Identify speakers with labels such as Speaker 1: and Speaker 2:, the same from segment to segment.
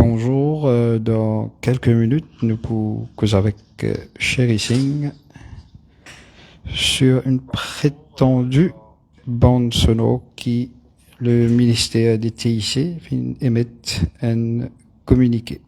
Speaker 1: bonjour. Dans quelques minutes, nous pourrons causer avec Sherry Singh sur une prétendue bande sonore qui le ministère des TIC émet un communiqué.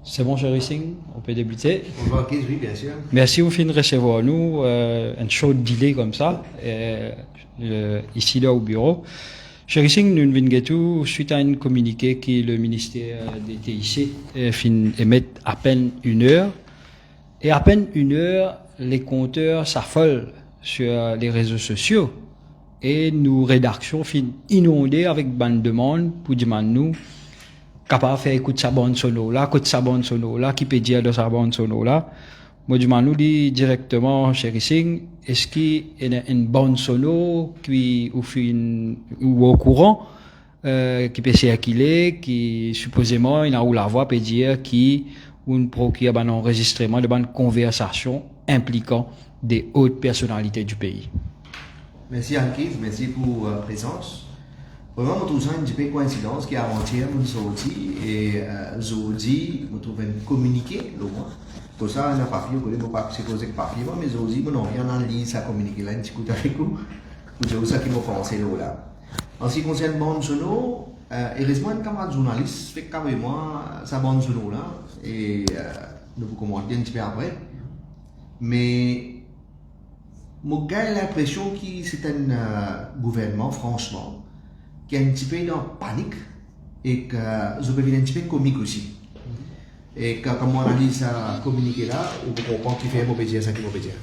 Speaker 1: C'est bon, Sherry Singh, on peut débuter.
Speaker 2: Bonjour, Keith, oui, bien sûr.
Speaker 1: Merci vous de recevoir nous, un show de delay comme ça, ici là au bureau. Sherry Singh, nous venons suite à un communiqué que le ministère des TIC émet à peine une heure. Et à peine une heure, les compteurs s'affolent sur les réseaux sociaux. Et nous, rédaction, inondées avec bande de monde pour demander nous capable de faire écouter sa bande sonore là, écoute sa bande sonore là, qui peut dire de sa bande sonore là. Moi, je nous dis directement, Sherry Singh, est-ce qu'il y a une bande sonore qui ou au courant, qui peut circuler, qui supposément, il a où la voix peut dire qui ou procure un enregistrement de bonne conversation impliquant des hautes personnalités du pays.
Speaker 2: Merci, Keith, merci pour la présence. Vraiment, je trouve ça une petite coïncidence qui avant-hier, je suis sorti et jeudi, je trouve un communiqué, le mois. Pour ça, on a papier, je ne sais pas si c'est papier, mais jeudi, je n'ai rien lu ça communiqué là, un petit coup avec vous. C'est ça qui m'a pensé là. En ce qui concerne bande sonore, heureusement, un camarade journaliste fait carrément sa bande sonore là et nous vous commenter un petit peu après. Mais j'ai l'impression que c'est un gouvernement, franchement, qui est un petit peu en panique et que je peux dire un petit peu comique aussi. Et que comme on analyse ça communiqué là, on comprend qu'il fait un mauvais dire, ça qui est mauvais dire.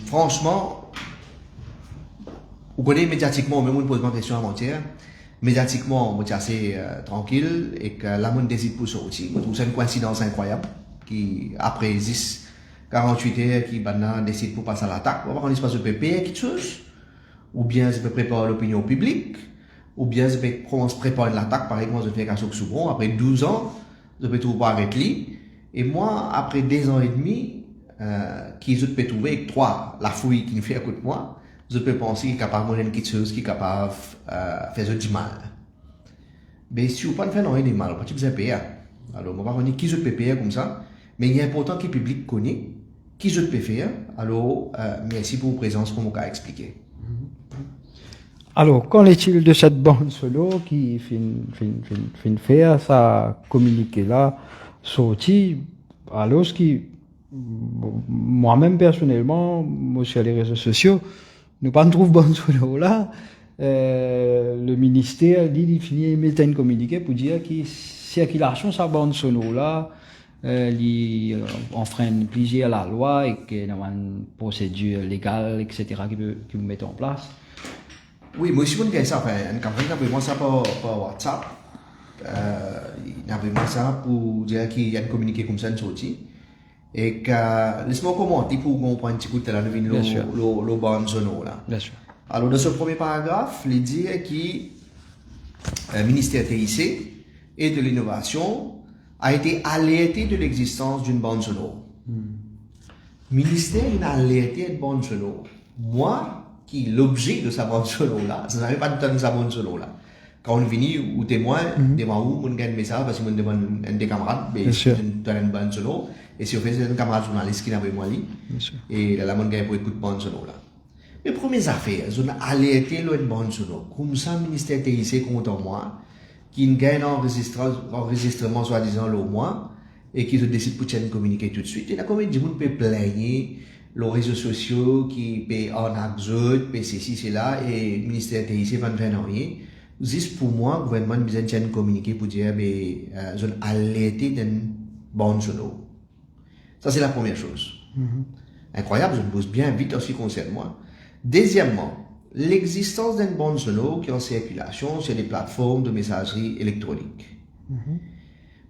Speaker 2: Franchement, vous connaissez médiatiquement, même on pose ma question avant-hier, médiatiquement, on est assez tranquille et que la monde décide pour ça aussi. Je trouve ça une coïncidence incroyable qui, après 48 heures, qui maintenant décide pour passer à l'attaque. On va voir quand il se passe de payer quelque chose. Ou bien je peux préparer l'opinion publique, ou bien je peux commencer à préparer l'attaque, par exemple, je fais un choc souvent, après 12 ans, je peux trouver avec lui, et moi, après 2 ans et demi, qui je peux trouver avec 3, la fouille qui me fait à côté de moi, je peux penser qu'il est capable de faire quelque chose qui est capable de faire du mal. Mais si vous ne faites pas de mal, vous pouvez payer. Alors, on va voir qui je peux payer comme ça, mais il est important que le public connaisse qui je peux faire. Alors, merci pour votre présence, pour m'avoir expliqué.
Speaker 1: Alors, qu'en est-il de cette bande solo qui fin faire ça communiqué là, sorti, alors ce qui, moi-même personnellement, moi sur les réseaux sociaux, nous pas trouve bande solo là, le ministère dit il finit mettre un communiqué pour dire qu'il circulation sa bande solo là, il enfreint plusieurs la loi et qu'il y a une procédure légale, etc. qui vous mettent en place.
Speaker 2: Oui, moi aussi, je dis ça. Quand on a ça par WhatsApp, il y a ça pour dire qu'il y a un communiqué comme ça sorti. Et que, laisse-moi commenter pour comprendre un petit coup de la devine le bande sonore là.
Speaker 1: Bien sûr.
Speaker 2: Alors, dans ce premier paragraphe, il dit que le ministère TIC et de l'innovation a été alerté de l'existence d'une bande sonore. Le ministère a alerté d'une bande sonore. Moi, qui l'objet de sa bande sonore là, ça n'avait pas de temps de sa bande sonore là. Quand on vient ou témoin, où on gagne un message parce qu'on demande un des camarades, mais c'est une bande sonore. Et si on fait un camarade journaliste qui n'avait moi lui, et la monde gagne pour écouter bande sonore là. Mais première affaire, on a alerté une bande sonore. Comme ça, le ministère TIC compte en moi, qui gagne un enregistrement soi-disant le mois, et qui se décide pour communiquer tout de suite. Et là, combien de gens peut plaigner les réseaux sociaux qui paient en autres, paient ceci, cela, et le ministère TIC va ne faire rien. Juste pour moi, le gouvernement a besoin de communiquer pour dire, je vais alerter d'une bande sonore. Ça, c'est la première chose. Incroyable, je me pose bien vite en ce qui concerne moi. Deuxièmement, l'existence d'une bande sonore qui est en circulation sur les plateformes de messagerie électronique.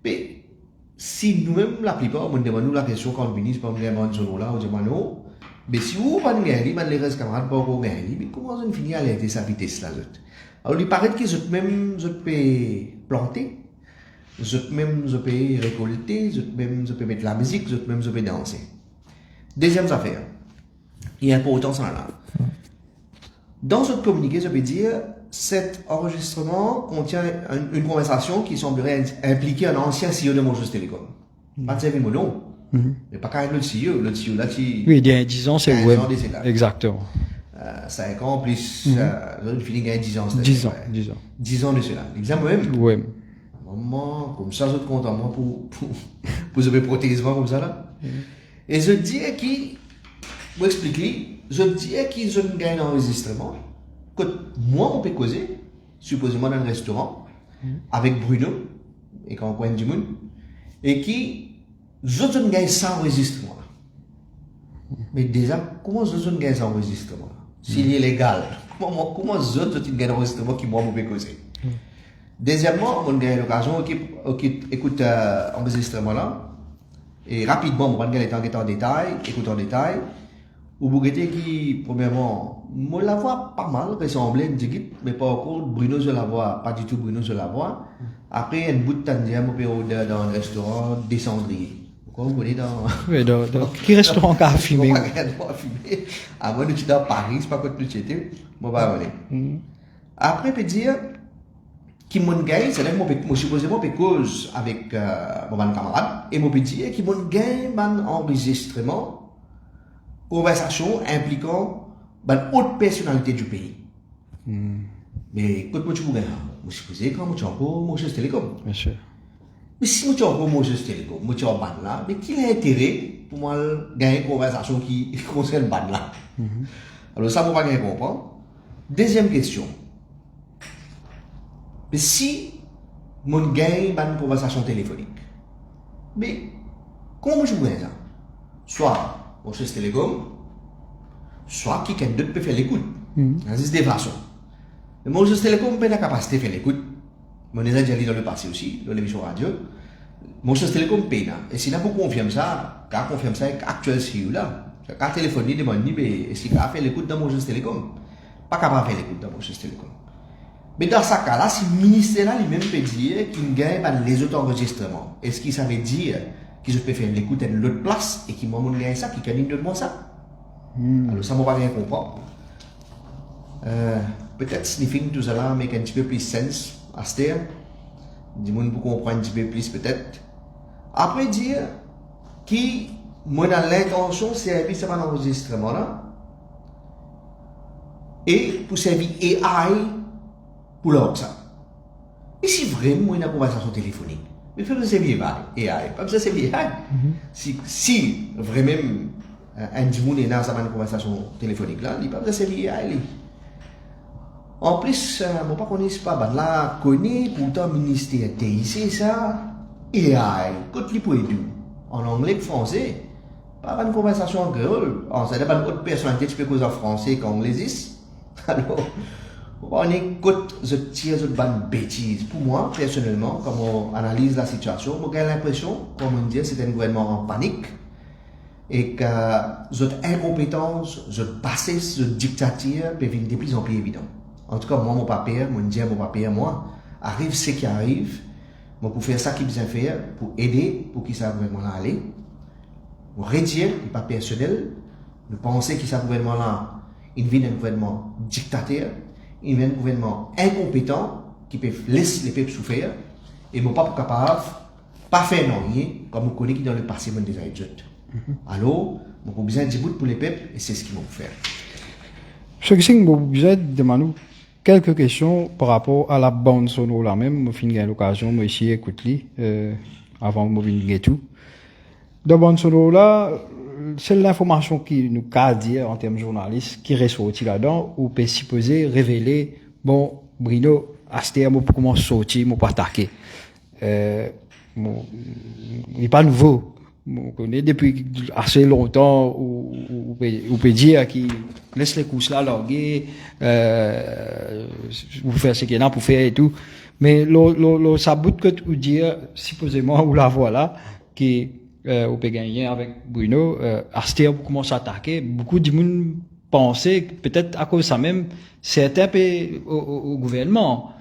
Speaker 2: Mais si nous-mêmes, la plupart, on demande la question quand on finit par une bande sonore là, on dit non, mais si vous pas de gagner, les restes camarades pas gagner, mais comment on finit à alerter sa vitesse là? Alors, il paraît que je peux planter, je peux récolter, je peux mettre la musique, je peux danser. Deuxième affaire, il est important ça là. Dans ce communiqué, je peux dire, cet enregistrement contient une conversation qui semblerait impliquer un ancien CEO de Monjus Télécom. Pas de service non. Mais pas quand même le CEO là qui.
Speaker 1: Oui, il y a 10 ans, c'est web. Exactement.
Speaker 2: 5 ans plus, une fille qui a 10 ans.
Speaker 1: 10 ans.
Speaker 2: 10 ans de cela. L'examen même.
Speaker 1: Oui.
Speaker 2: Maman, comme ça, je te compte en moi pour se protéger comme ça là. Et je dis qui, vous expliquer, je dis qu'ils ont gagné un enregistrement que moi on peut causer, supposément dans un restaurant, avec Bruno, et quand on coin du monde, et qui, je ont gagné ça enregistrement là. Mais déjà, comment je ont gagné ça enregistrement là? S'il est légal, comment je ont gagné un enregistrement qui moi on peut causer? Deuxièmement, on a gagné l'occasion, écoute enregistrement là, et rapidement, on va gagner en détail, écoute en détail. Ou Bougueté qui, premièrement, me la voit pas mal, ressemblait, mais pas encore, Bruno je la vois, pas du tout Bruno je la vois. Après, un bout de temps, dans un restaurant des cendriers. Vous connaissez dans.
Speaker 1: Oui, dans quel restaurant qui a fumé?
Speaker 2: Avant de dans Paris, c'est pas quand nous étions, moi pas aller. Après, peut dire, qui m'ont gagné, c'est là que moi supposément, peut cause avec mon camarade, et moi peut dire, qui m'ont gagné un enregistrement, conversation impliquant une haute personnalité du pays. Mais quand tu gagnes, je suppose quand tu as encore Monjus Télécom.
Speaker 1: Bien sûr.
Speaker 2: Mais si tu as encore Monjus Télécom, tu as ban là, mais quel est l'intérêt pour moi gagner une conversation qui concerne ban là? Alors ça, je ne vais pas comprendre. Deuxième question. Mais si je gagne une conversation téléphonique, mais comment je gagne ça? Soit Monjus Télécom, soit quelqu'un d'autre peut faire l'écoute. C'est des façons. Mais Monjus Télécom a la capacité de faire l'écoute. On les a déjà dit dans le passé aussi, dans l'émission radio. Monjus Télécom paye. Et si on confirme ça, quand on confirme ça avec l'actuel CEO là, quand téléphoner demande est-ce qu'il a fait l'écoute dans Monjus Télécom? Pas capable de faire l'écoute dans Monjus Télécom. Mais dans ce cas-là, si le ministère là lui-même peut dire qu'il gagne les autres enregistrements, est-ce qu'il savait dire qu'ils peuvent faire l'écoute à une autre place et qu'ils m'ont gagné ça, qu'ils gagnent de moi ça? Alors ça ne m'a pas bien comprendre. Peut-être sniffing tout ça là make un petit peu plus sens à ce terme. Du monde pour comprendre un petit peu plus peut-être. Après dire qui moi dans l'intention servir ça un enregistrement là et pour servir AI pour leur ça. Et si vraiment une conversation téléphonique, mais il faut servir AI, pas besoin de servir AI. Si vraiment un monde est dans une conversation téléphonique là, il pas besoin de servir AI. En plus, moi pas connais pas, là connais pourtant ministère TIC ça, AI, quand il peut dire en anglais et français, pas une conversation en créole. Ça dépend de votre personnalité, tu peux causer en français qu'en anglais. Alors, on écoute, je tire une bonne bêtise. Pour moi, personnellement, quand on analyse la situation, j'ai l'impression, comme on dit, c'est un gouvernement en panique et que cette incompétence, cette bassesse, cette dictature peut devenir de plus en plus évident. En tout cas, moi, mon papier, arrive ce qui arrive, moi, pour faire ça qu'il besoin faire, pour aider, pour qu'il ça gouvernement-là aller, pour retirer, pas personnel, de penser qu'il ça gouvernement-là, il vient d'un gouvernement dictateur, il vient d'un gouvernement incompétent, qui peut laisser les peuples souffrir, et moi, pas capable, pas faire rien, comme vous connaissez qui dans le passé, moi, déjà été. Alors, moi, j'ai besoin de bout pour les peuples, et c'est ce qu'ils vont faire.
Speaker 1: Ce qui signe, vous besoin de demander quelques questions par rapport à la bande sonore là même. Je finis l'occasion, moi ici, écoute-les, avant de venir tout. Dans la bande sonore là, c'est l'information qui nous a dit en termes journalistes, qui ressorti là-dedans, ou peut supposer révéler, bon, Bruno, à ce terme, pour comment sortir, pour pas attaquer. Bon, il n'est pas nouveau. On connaît depuis assez longtemps, ou peut dire qu'il laisse les courses là, larguer, vous faire ce qu'il y en a pour faire et tout. Mais ça bout que tu dire, supposément, ou la voilà, qui, on peut gagner avec Bruno, Aster pour commencer à attaquer. Beaucoup de monde pensaient, peut-être à cause de ça même, certains au gouvernement,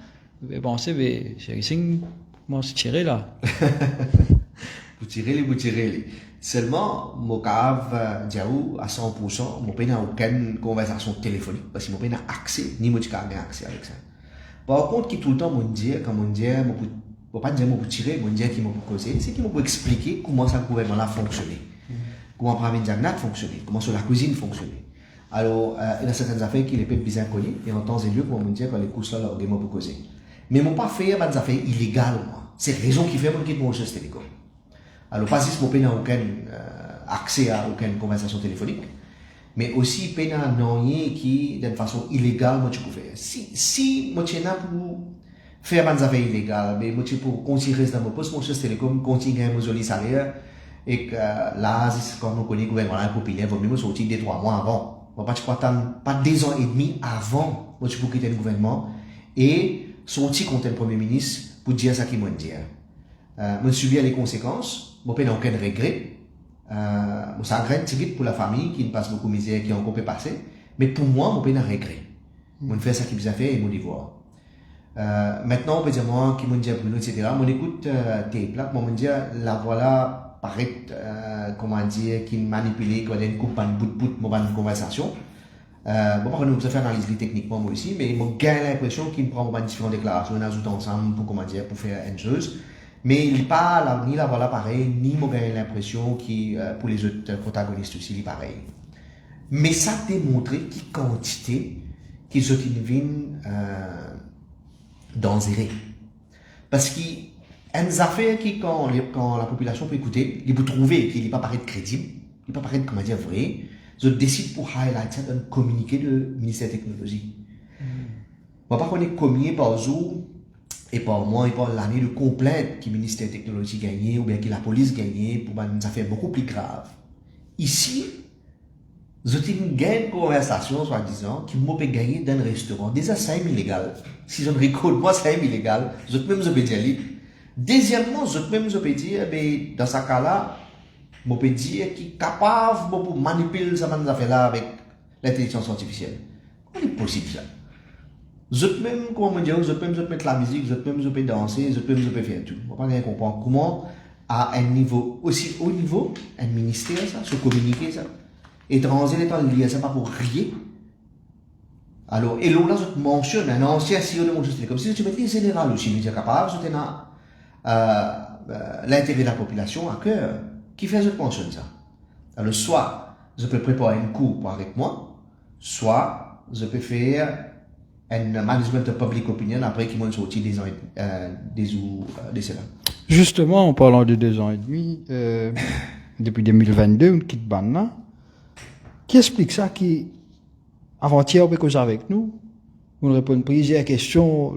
Speaker 1: pensaient, mais Singh comment se tirer là?
Speaker 2: Vous tirez les. Seulement, mon cave, Diaou, à 100%, mon pays n'a aucune conversation téléphonique, parce que mon pays n'a accès, ni mon n'a accès avec ça. Par contre, qui tout le temps, mon dire, quand mon dire, mon pas dire, mon tirer, mon dire qui m'a causé, c'est qui m'a expliquer comment ça gouvernement a fonctionné. Comment Pravin Jagnat fonctionnait, comment sur la cuisine fonctionnait. Alors, il y a certaines affaires qui les peuvent bien connues, et en temps et lieu, pour me dire, quand les courses là, leur pour causer. Mais mon pas fait des affaires illégales, moi. C'est la raison qui fait mon quitte mon chose télécom. Alors, pas si mon pays n'a aucun accès à aucune conversation téléphonique, mais aussi pays n'a rien qui, d'une façon illégale, moi tu peux faire. Si moi tu es là pour faire des affaires illégales, mais moi tu pour continuer dans mon poste, mon chose télécom, continuer à mon joli salaire, et que là, comme on connaît le gouvernement populaire, il vaut mieux sortir 2-3 mois avant. Moi, pas 2 ans et demi avant, moi tu peux quitter le gouvernement, et sortir contre le Premier ministre pour dire ça qu'il m'a dit. Je subis les conséquences, je n'ai aucun regret. Je regrette très vite pour la famille qui ne passe beaucoup de misère, qui a encore passé. Mais pour moi, je n'ai aucun regret. Je fais ça qui vous a fait et je devoir. Maintenant, on peut dire moi, qui m'a dit Bruno, etc. Je écoute tes plats, je me dis, la voilà, paraît, comment dire, qui manipule, qui a une coupe, un bout de conversation. Bon, par contre, nous faire analyse techniquement moi aussi, mais j'ai l'impression qu'il me prend différentes déclarations, on ajoute ensemble pour, comment dire, pour faire une chose. Mais il n'est pas là, ni la voilà pareil, ni j'ai l'impression qu'il, pour les autres protagonistes aussi, il est pareil. Mais ça a démontré qui quantité qu'ils ont une dangereux. Parce qu'il y a une affaire qui, quand la population peut écouter, il peut trouver qu'il n'est pas paraître crédible, il n'est pas paraître, comment dire, vrai. Je décide pour highlight ça dans le communiqué du ministère de la Technologie. Moi, par contre, communiqué par jour, et par mois, et par l'année de complainte que le ministère de la Technologie gagnait, ou bien que la police gagnait, pour une affaire beaucoup plus grave. Ici, j'ai une conversation, soi-disant, qui m'a gagné dans un restaurant. Déjà, c'est illégal. Si je ne recorde, moi, c'est illégal. Je peux même je peux dire. Deuxièmement, je peux même je peux dire, dans ce cas-là, je peux dire qu'il est capable de manipuler ces affaires-là avec l'intelligence artificielle. Comment est possible ça? Je peux même, comment me dire, je peux même mettre la musique, je peux même danser, je peux même faire tout. On ne comprend pas comment, à un niveau aussi haut niveau, un ministère, ça, se communiquer ça. Étranger étant lié, ça pas pour rien. Alors, et là, je te mentionne un ancien CEO de mon juste comme si tu mettais général aussi, je suis capable, je tenais l'intérêt de la population à cœur. Qui fait je te mentionne ça? Alors, soit je peux préparer un cours avec moi, soit je peux faire un management de public opinion après qu'ils m'ont sorti des ans, de cela.
Speaker 1: Justement, en parlant de 2 ans et demi, depuis 2022, on quitte Banna. Qui explique ça qui, avant-hier, on peut causer avec nous, on répond plusieurs questions,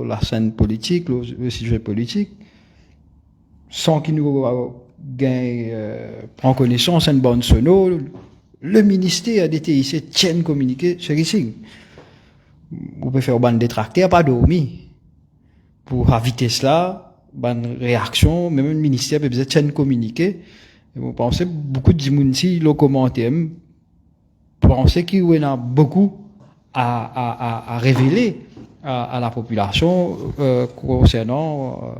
Speaker 1: la scène politique, le sujet politique, sans qu'il nous gagne, prend connaissance, une bonne sono, le ministère des TIC tient communiqué sur ici. On peut faire une détracteur, pas dormir. Pour éviter cela, une réaction, même le ministère peut peut-être communiquer. Et vous pensez, beaucoup de gens ici, le commentaire, pensez qu'il y en a beaucoup à révéler à la population concernant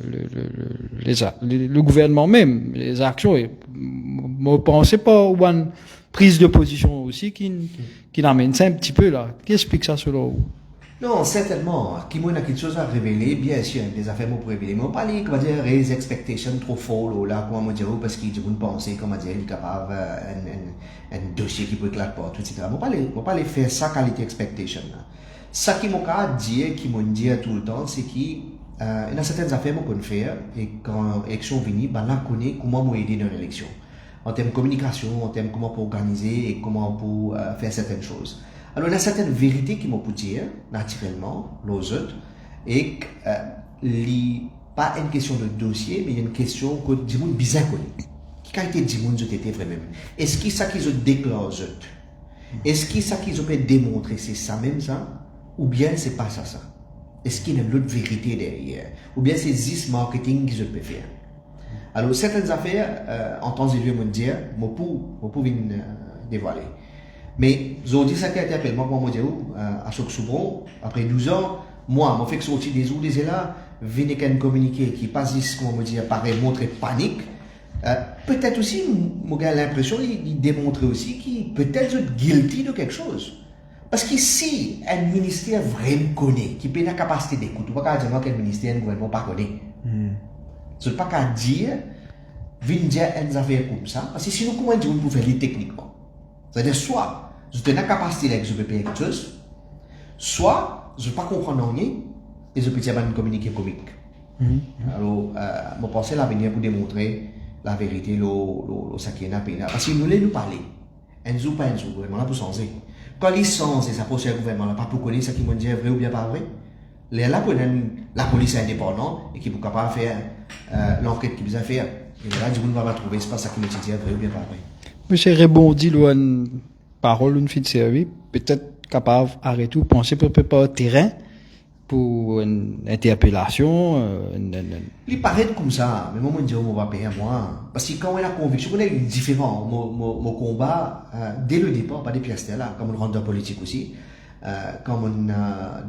Speaker 1: le gouvernement même, les actions. Et vous pensez pas à une prise de position aussi qui l'amène ça un petit peu là. Qui explique ça selon vous?
Speaker 2: Non, certainement. Qui m'a quelque chose à révéler, bien sûr, des affaires pour révéler. Mais on parle, comment dire, des expectations trop folles, là, comment dire, parce qu'ils vont penser, comment dire, il est capable, un dossier qui peut éclater partout, etc. On parle faire ça qualité expectation, là. Ça qui m'a dit, qui m'a dit tout le temps, c'est qu'il y a certaines affaires qu'on peut faire, et quand l'élection vient, ben là, on connaît comment m'aider dans l'élection. en termes de communication, en termes de comment pour organiser et comment pour faire certaines choses. Alors, il y a certaines vérités qui m'ont pu dire, naturellement, aux autres, et pas une question de dossier, mais une question que du monde bizarre connu. Qui a été du monde était vraiment? Est-ce que ça qu'ils ont déclaré? Est-ce que ça qu'ils ont pu démontrer, c'est ça même ça? Ou bien c'est pas ça? Est-ce qu'il y a une autre vérité derrière? Ou bien c'est juste marketing qu'ils ont pu faire? Alors, certaines affaires, en temps et lieu, je dire, je peux dévoiler. Mais, aujourd'hui, ça qui a été appelé, moi, je dis, à Choc Soubron, après 12 ans, moi, je fais que sortir des eaux, des là, venez qu'un communiqué qui passe juste, comment me dire, paraît montrer panique. Peut-être aussi, j'ai l'impression, il démontre aussi qu'il peut-être guilty de quelque chose. Parce que si un ministère vraiment connaît, qui peut la capacité d'écoute, on ne peut pas dire quel ministère, un gouvernement pas connaît. Je ne peux pas dire, venir dire une affaire comme ça, parce que sinon, comment dire, on peut faire techniquement? C'est-à-dire, soit, je n'ai la capacité de faire quelque chose, soit, je ne peux pas comprendre rien, et je peux dire un communiqué comique. Alors, je pense que l'avenir pour démontrer la vérité, ce qui est là. Parce que nous voulons nous parler. Un jour, pas un jour, le gouvernement pour changer. Quand il change, ça pose le gouvernement, pas pour connaître ce qu'ils vont dire vrai ou bien pas vrai. Là, pour la police est indépendante et qui est capable de faire l'enquête qu'il a faire. Et là, du coup, on va trouver ce qui me dit vrai ou bien pas vrai.
Speaker 1: Monsieur rebondi, une parole, une fille de service, peut-être capable d'arrêter ou penser pour préparer le terrain pour une interpellation.
Speaker 2: Il paraît comme ça, mais moi, je dis, on va payer à moi. Parce que quand on a la conviction, on a une différence. Mon combat, dès le départ, pas depuis là, comme on rentre dans la politique aussi, quand on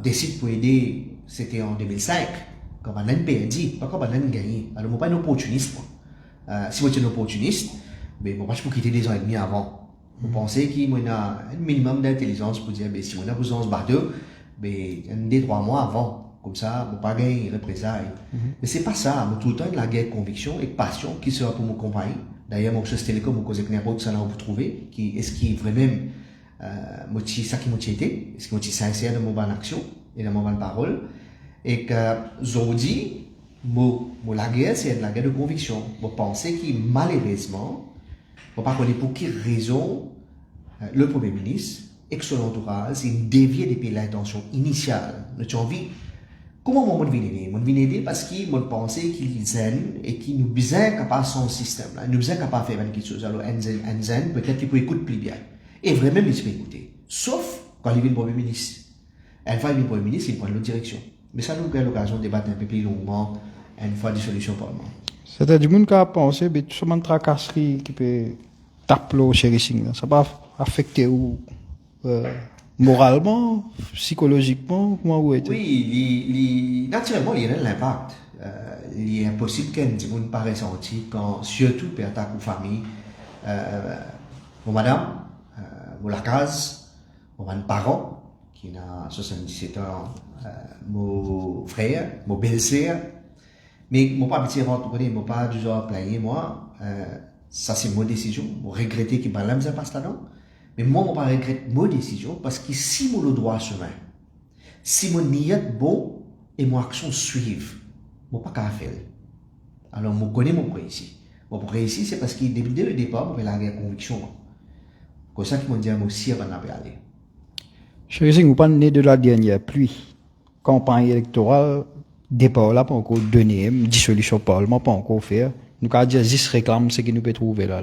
Speaker 2: décide pour aider, c'était en 2005, quand on a perdu, pas quand on a gagné. Alors, moi, pas un opportuniste, moi. Si moi, je suis un opportuniste, mais moi, je peux quitter des ans et demi avant. Vous pensez qu'il y a un minimum d'intelligence pour dire, si on a besoin de se battre, des 3 mois avant, comme ça, on pas gagner représailles. Mais c'est pas ça, mais tout le temps, la guerre de conviction et de passion qui sera pour mon compagnie. D'ailleurs, mon chose télécom, mon cause avec ça là, on peut trouver, est-ce qu'il est vraiment, ça qui motive été, est-ce qu'il est sincère dans mon bonne action et dans mon bonne parole, et que, aujourd'hui, la guerre, c'est la guerre de conviction. Vous pensez que, malheureusement, on ne pas connaître pour quelle raison, le Premier ministre, et son entourage, c'est dévié depuis l'intention initiale. Nous avons envie. Comment on va aider? On va aider parce qu'on pensait qu'il zen et qu'il nous besoin capable son système. Nous besoin capable faire quelque chose. Alors, un zen, peut-être qu'il peut écouter plus bien. Et vraiment, il peut écouter. Sauf quand il vient le Premier ministre. Une fois qu'il vient le Premier ministre, il prend l'autre direction. Mais ça nous donne l'occasion de débattre un peu plus longuement une fois des solutions pour le moment.
Speaker 1: C'est-à-dire, du monde qui a pensé, mais tout ce monde tracasserie qui peut taper au chérissing, ça va affecter ou moralement, psychologiquement, comment vous êtes?
Speaker 2: Oui, naturellement, il y a l'impact. Il est impossible qu'un monde ne pas ressentir quand, surtout, pour attaquer une famille, mon madame, mon la case, mon parent, qui a 77 ans, mon frère, mon belle-sœur, mais mon pas petit avant, mon pas du genre plaigner, moi, ça c'est mon décision, mon regretter qu'il ne me passe là-dedans. Mais moi, je ne regrette pas ma décision parce que si je le droit chemin, si mon niat bon et mon action suivent, je ne peux pas faire. Alors, je connais mon réussir. Mon réussir, c'est parce que dès le départ, je la conviction. C'est ça qui m'a dit à moi aussi avant d'aller.
Speaker 1: Je vous parle de la dernière pluie. Campagne électorale, départ là, pas encore donné, dissolution parlement, pas encore faire. Nous, quand dire juste réclame ce que nous pouvons trouver là.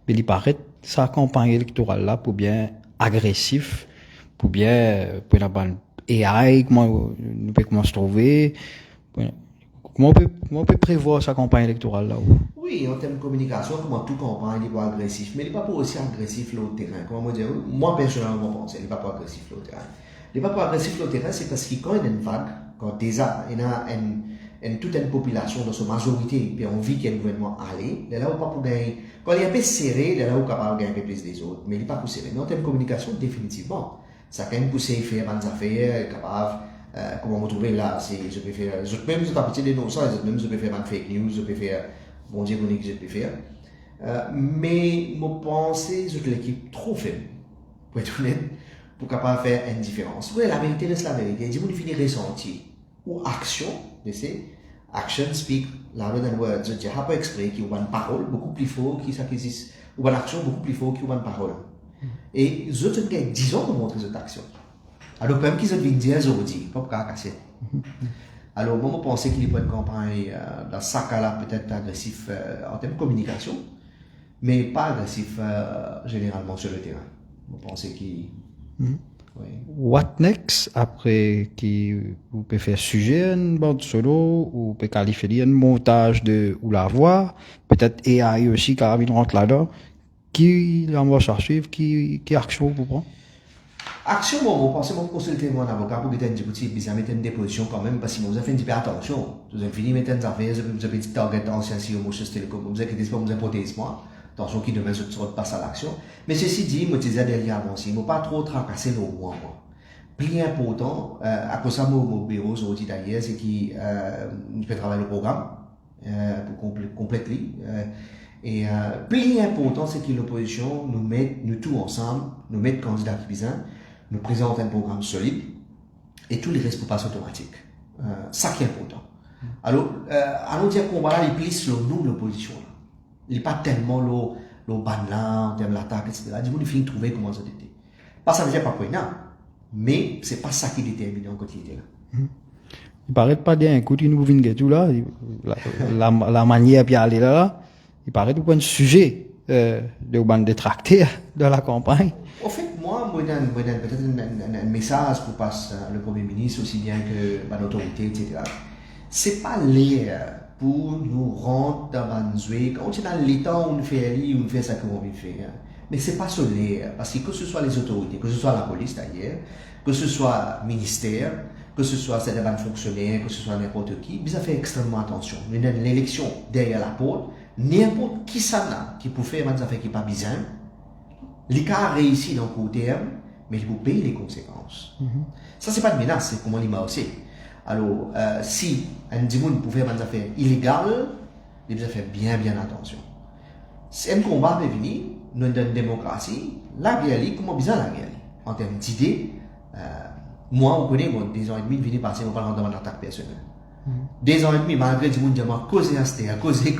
Speaker 1: Mais il paraît sa campagne électorale là pour bien agressif, pour bien pour la bonne AI, comment nous peut comment se trouver, comment on peut prévoir sa campagne électorale là.
Speaker 2: Oui, en termes de communication, comment tout campagne il est agressif, mais il n'est pas aussi agressif le terrain. Comment dire, moi personnellement je pense, il n'est pas agressif le terrain. Il n'est pas agressif le terrain, c'est parce que quand il y a une vague, quand déjà il y a toute une population dans sa majorité, puis on vit qu'il y a un gouvernement allé, là où pas pour gagner. Quand il est un peu serré, là où capable de gagner un peu plus des autres, mais il n'est pas pour serré. Mais en termes de communication, définitivement, ça quand même poussé à faire des affaires, capable, comment me trouver là, je peux faire, même je partir des noms, même je peux faire des fake news, je peux faire, bon Dieu, je peux faire. Mais je pense que l'équipe trop faible, pour être honnête, pour capable faire une différence. Oui, la vérité reste la vérité. Si vous finissez ressentir ou action, tu sais, Action speak louder than words. Je n'ai pas exprès qu'il y a une parole beaucoup plus fort qui ça qui existe. Ou une action beaucoup plus fort qu'il y a une parole. Et les autres, ils ont 10 ans pour montrer cette action. Alors, même qu'ils ont dit 10 aujourd'hui, pas pour casser. Alors, moi, je pense qu'il y a une campagne dans ce cas-là peut-être agressif en termes de communication, mais pas agressif généralement sur le terrain. Je pense qu'il... Oui.
Speaker 1: What next après qui vous pouvez faire sujet une bande solo ou vous pouvez qualifier un montage de ou la voix peut-être AI aussi carrément rentre là-dedans qui l'envoie suivre qui action vous prend
Speaker 2: action bon je pense que je consulter mon avocat pour qu'il ait un petit peu bizarre mettre une déposition quand même parce que vous avez fait un petit peu attention vous avez fini mettre une affaire vous avez dit target ancien si au Moches Télécom vous avez dit pas vous imposez moi attention qui demain se passe à l'action mais ceci dit moi disais derrière moi aussi moi pas trop tracasser le moi plus important à cause de mon bureau aujourd'hui d'ailleurs c'est qui je peux travailler le programme pour compléter et plus important c'est que l'opposition nous met nous tous ensemble nous met candidats qui visent nous présente un programme solide et tous les restes pour passer automatique ça qui est important alors allons dire qu'on va là il plisse le nous l'opposition il n'est pas tellement le ban là en termes d'attaque etc. du coup il faut trouver comment ça était pas ça veut dire pas point mais c'est pas ça qui détermine en quotidien là.
Speaker 1: Il paraît pas bien écoute nous vient tout là la manière bien aller là il paraît tout point de sujet de bande détractés de la campagne.
Speaker 2: En fait, moi peut-être un message pour passer le Premier ministre aussi bien que l'autorité, etc. C'est pas l'air pour nous rendre dans une quand on est dans l'état où on fait ça qu'on veut faire. Mais c'est pas sur l'air, parce que ce soit les autorités, que ce soit la police d'ailleurs, que ce soit le ministère, que ce soit certains fonctionnaires, que ce soit n'importe qui, ils ont fait extrêmement attention. Nous avons l'élection derrière la porte, n'importe qui ça là, qui peut faire des affaires qui pas bizarre, les cas réussi dans le court terme, mais il faut payer les conséquences. Ça, c'est pas de menace, c'est comment il m'a aussi. Alors, si un dimanche peut faire des affaires illégales, il faut faire bien attention. Si un combat est venu, nous dans une démocratie, la guerre, comment bizarre la guerre en termes d'idées, moi, on connaît, 2 ans et demi, venu passer, on parle dans l'attaque personnelle. 2 ans et demi, malgré que le monde causé à ce causer,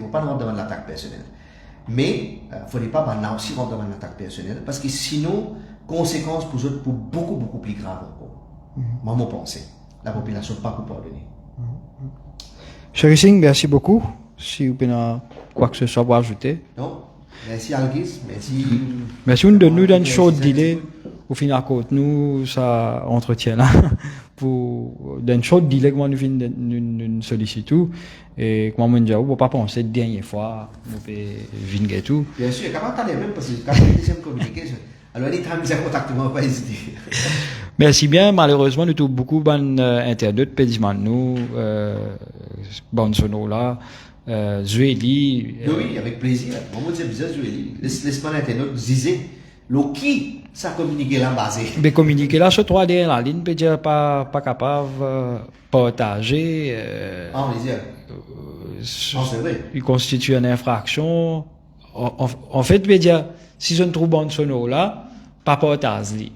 Speaker 2: on ne parle pas dans l'attaque personnelle. Mais il ne faudrait pas aussi rentrer dans l'attaque personnelle, parce que sinon, conséquences pour eux pour beaucoup plus graves encore. Moi, je pense. La population ne peut pas pardonner.
Speaker 1: Chéri Singh, merci beaucoup. Si vous avez quoi que ce soit à ajouter.
Speaker 2: Non, merci Algis, merci.
Speaker 1: Merci de nous donner un short délai. Au final, nous, ça entretient là. Pour d'un short délai, comment nous nous sollicitons. Et comment on dit, on ne peut pas penser la dernière fois, on peut venir tout.
Speaker 2: Bien sûr, comment t'as les mêmes, parce que quand tu deuxième communication, alors les temps, ils ont contacté moi, pas hésiter.
Speaker 1: Merci bien, malheureusement, nous avons beaucoup d'internautes, pédiments nous, bonne sono là, Zueli.
Speaker 2: Oui, avec plaisir. Moi, je dis bizarre, Zueli. Laisse-moi l'internaute, disais, le qui, ça communiquer là basé.
Speaker 1: Mais communiquer là, sur 3 derrière la ligne, peut dire pas capable, partager.
Speaker 2: On les c'est vrai.
Speaker 1: Il constitue une infraction. En fait, peut dire, si je ne trouve bonne sono là, pas partager.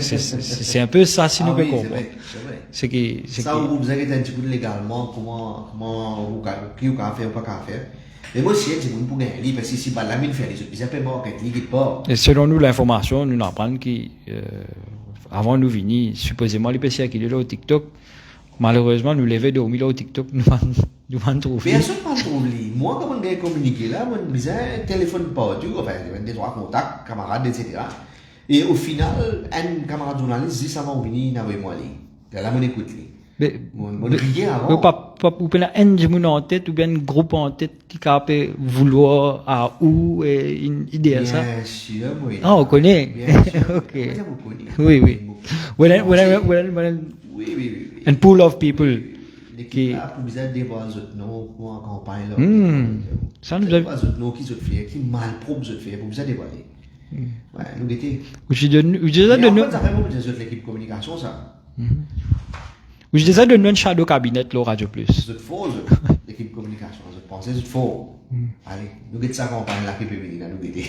Speaker 1: C'est un peu ça, si nous pouvons comprendre.
Speaker 2: C'est vrai. Ça, vous avez un petit peu légalement, comment vous pouvez faire ou pas faire. Mais moi, si c'est pour gagner, parce que si pas la mine fait les autres, ils appellent moi, pas.
Speaker 1: Et selon nous, l'information, nous apprenons qu'avant nous venir, supposément, les PC qui est là au TikTok, malheureusement, nous lever de au TikTok, nous m'en trouver.
Speaker 2: Bien sûr, pas trouver. Moi, quand on a communiqué là, on disait téléphone pas tout, enfin, des 3 contacts, camarades, etc. Et au final, un camarade journaliste dit ça va venir avec moi. Là, on écoute.
Speaker 1: Mais
Speaker 2: rien avant.
Speaker 1: Pas un gens en tête ou bien un groupe en tête qui peut vouloir à où une idée à ça.
Speaker 2: Bien sûr, oui.
Speaker 1: Ah, on connaît.
Speaker 2: Bien sûr.
Speaker 1: Ok.
Speaker 2: Oui.
Speaker 1: Oui. Un pool of people.
Speaker 2: Qui a pour bizarre des voix non pour en campagne là.
Speaker 1: Ça nous a
Speaker 2: non qui se fait qui mal propre se fait pour bizarre des voix. Ouais, nous était.
Speaker 1: Je disais de nous.
Speaker 2: Ça fait beaucoup de l'équipe communication ça.
Speaker 1: Je disais de nous un shadow cabinet là Radio Plus.
Speaker 2: C'est faux l'équipe communication, je pense c'est faux. Allez, nous get ça campagne là qui peut venir nous aider.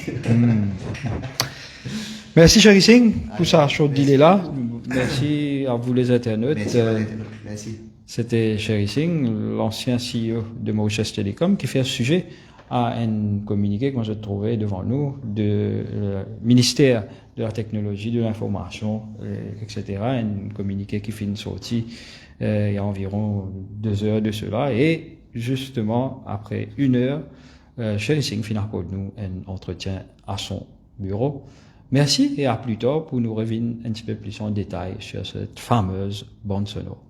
Speaker 1: Merci Chéri Singh pour ça short délai là. Merci à vous les internautes.
Speaker 2: Merci.
Speaker 1: C'était Sherry Singh, l'ancien CEO de Mauritius Telecom, qui fait sujet à un communiqué qu'on se trouvait devant nous du ministère de la Technologie, de l'Information, etc. Un communiqué qui finit sorti il y a environ 2 heures de cela. Et justement, après 1 heure, Sherry Singh finit pour nous un entretien à son bureau. Merci et à plus tard pour nous revenir un petit peu plus en détail sur cette fameuse bande sonore.